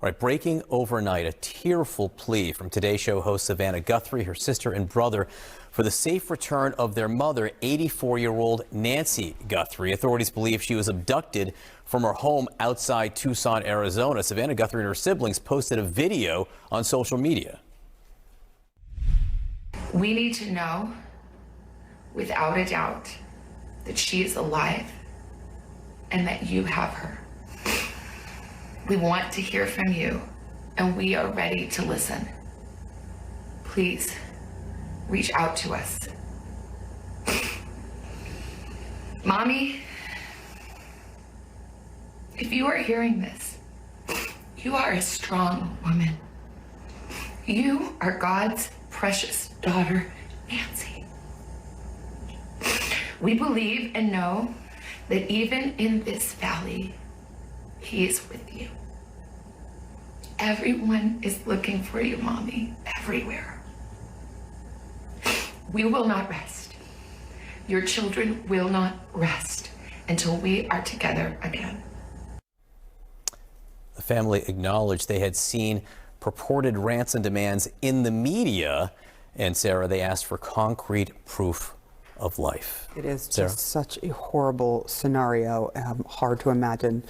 Right, breaking overnight, a tearful plea from Today Show host Savannah Guthrie, her sister and brother, for the safe return of their mother, 84-year-old Nancy Guthrie. Authorities believe she was abducted from her home outside Tucson, Arizona. Savannah Guthrie and her siblings posted a video on social media. We need to know, without a doubt, that she is alive and that you have her. We want to hear from you, and we are ready to listen. Please reach out to us. Mommy, if you are hearing this, you are a strong woman. You are God's precious daughter, Nancy. We believe and know that even in this valley, He is with you. Everyone is looking for you, Mommy, everywhere. We will not rest. Your children will not rest until we are together again. The family acknowledged they had seen purported ransom demands in the media, and Sarah, they asked for concrete proof of life. It is Sarah? just such a horrible scenario, hard to imagine.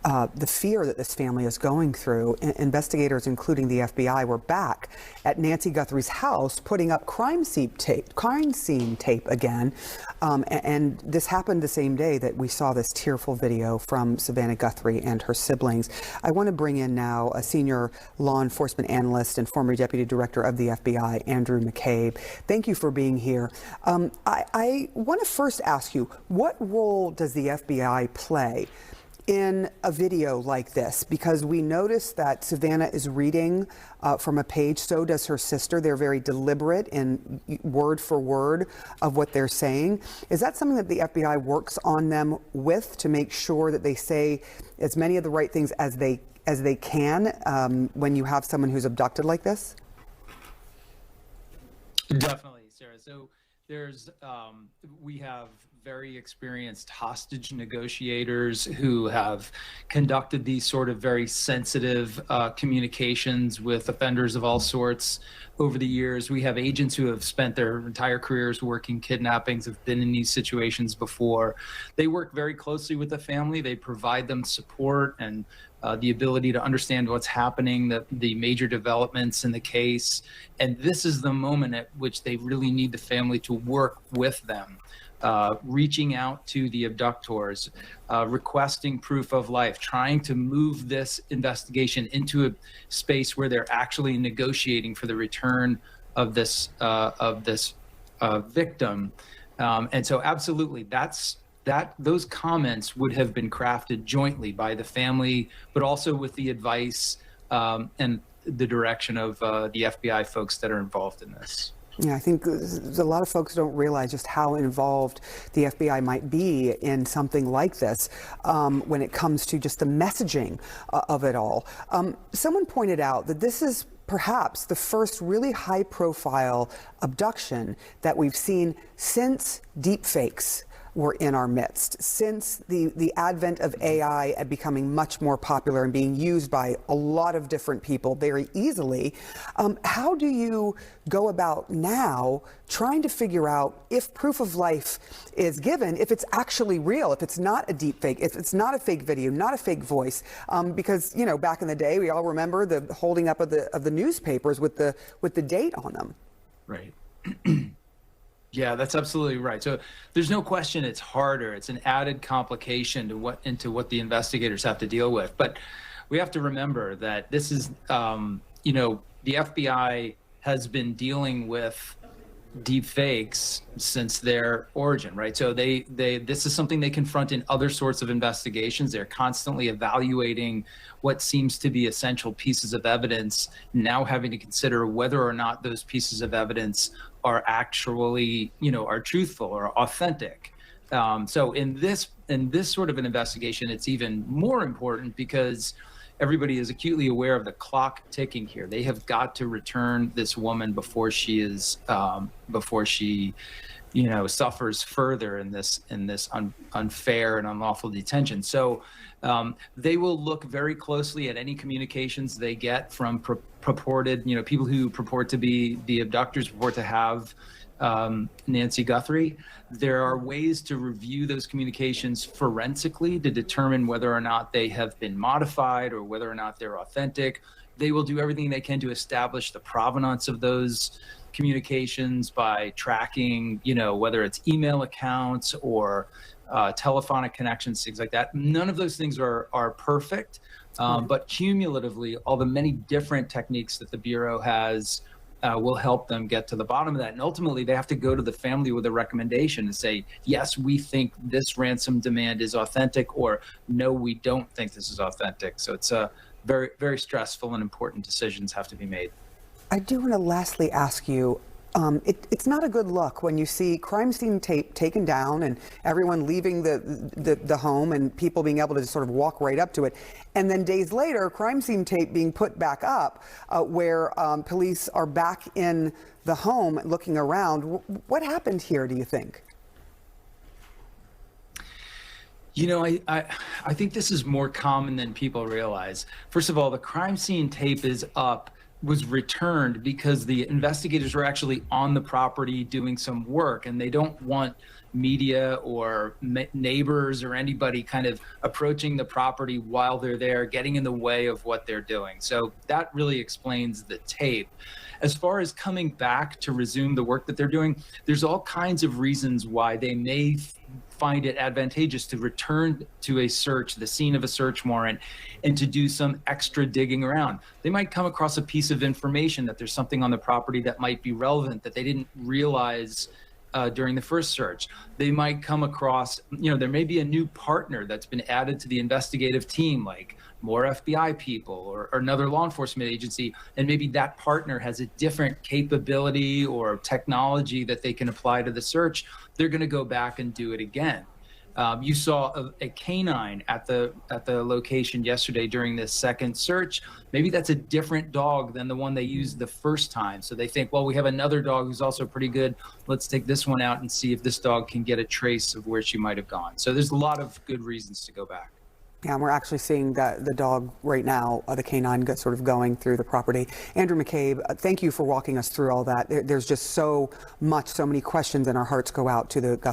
The fear that this family is going through. Investigators, including the FBI, were back at Nancy Guthrie's house putting up crime scene tape again. And this happened the same day that we saw this tearful video from Savannah Guthrie and her siblings. I want to bring in now a senior law enforcement analyst and former deputy director of the FBI, Andrew McCabe. Thank you for being here. I want to first ask you, what role does the FBI play in a video like this? Because we noticed that Savannah is reading from a page, so does her sister. They're very deliberate in word for word of what they're saying. Is that something that the FBI works on them with to make sure that they say as many of the right things as they can when you have someone who's abducted like this? Definitely, Sarah. So we have very experienced hostage negotiators who have conducted these sort of very sensitive communications with offenders of all sorts over the years. We have agents who have spent their entire careers working kidnappings, have been in these situations before. They work very closely with the family. They provide them support and the ability to understand what's happening, the major developments in the case. And this is the moment at which they really need the family to work with them, reaching out to the abductors, requesting proof of life, trying to move this investigation into a space where they're actually negotiating for the return of this victim. And so absolutely, those comments would have been crafted jointly by the family, but also with the advice and the direction of the FBI folks that are involved in this. Yeah, I think a lot of folks don't realize just how involved the FBI might be in something like this when it comes to just the messaging of it all. Someone pointed out that this is perhaps the first really high-profile abduction that we've seen since deepfakes were in our midst, since the advent of AI becoming much more popular and being used by a lot of different people very easily. How do you go about now trying to figure out if proof of life is given, if it's actually real, if it's not a deep fake, if it's not a fake video, not a fake voice? Because, you know, back in the day, we all remember the holding up of the newspapers with the date on them. Right. Yeah, that's absolutely right. So there's no question it's harder. It's an added complication to what the investigators have to deal with. But we have to remember that this is, the FBI has been dealing with deep fakes since their origin, right? So this is something they confront in other sorts of investigations. They're constantly evaluating what seems to be essential pieces of evidence, now having to consider whether or not those pieces of evidence are actually, are truthful or authentic. So in this sort of an investigation, it's even more important because everybody is acutely aware of the clock ticking here. They have got to return this woman before she suffers further in this unfair and unlawful detention. So they will look very closely at any communications they get from purported, people who purport to be the abductors, purport to have Nancy Guthrie. There are ways to review those communications forensically to determine whether or not they have been modified or whether or not they're authentic. They will do everything they can to establish the provenance of those communications by tracking, whether it's email accounts or telephonic connections, things like that. None of those things are perfect, but cumulatively, all the many different techniques that the Bureau has will help them get to the bottom of that. And ultimately, they have to go to the family with a recommendation and say, yes, we think this ransom demand is authentic, or no, we don't think this is authentic. So it's a very, very stressful and important decisions have to be made. I do want to lastly ask you, it's not a good look when you see crime scene tape taken down and everyone leaving the home and people being able to just sort of walk right up to it. And then days later, crime scene tape being put back up where police are back in the home looking around. What happened here, do you think? I think this is more common than people realize. First of all, the crime scene tape was returned because the investigators were actually on the property doing some work, and they don't want media or neighbors or anybody kind of approaching the property while they're there, getting in the way of what they're doing. So that really explains the tape. As far as coming back to resume the work that they're doing, there's all kinds of reasons why they may find it advantageous to return to a search, the scene of a search warrant, and to do some extra digging around. They might come across a piece of information that there's something on the property that might be relevant that they didn't realize during the first search. They might come across, there may be a new partner that's been added to the investigative team, like more FBI people or another law enforcement agency, and maybe that partner has a different capability or technology that they can apply to the search. They're going to go back and do it again. You saw a canine at the location yesterday during this second search. Maybe that's a different dog than the one they used the first time. So they think, well, we have another dog who's also pretty good. Let's take this one out and see if this dog can get a trace of where she might have gone. So there's a lot of good reasons to go back. Yeah, and we're actually seeing the dog right now, the canine, sort of going through the property. Andrew McCabe, thank you for walking us through all that. There's just so many questions, and our hearts go out to the Guthrie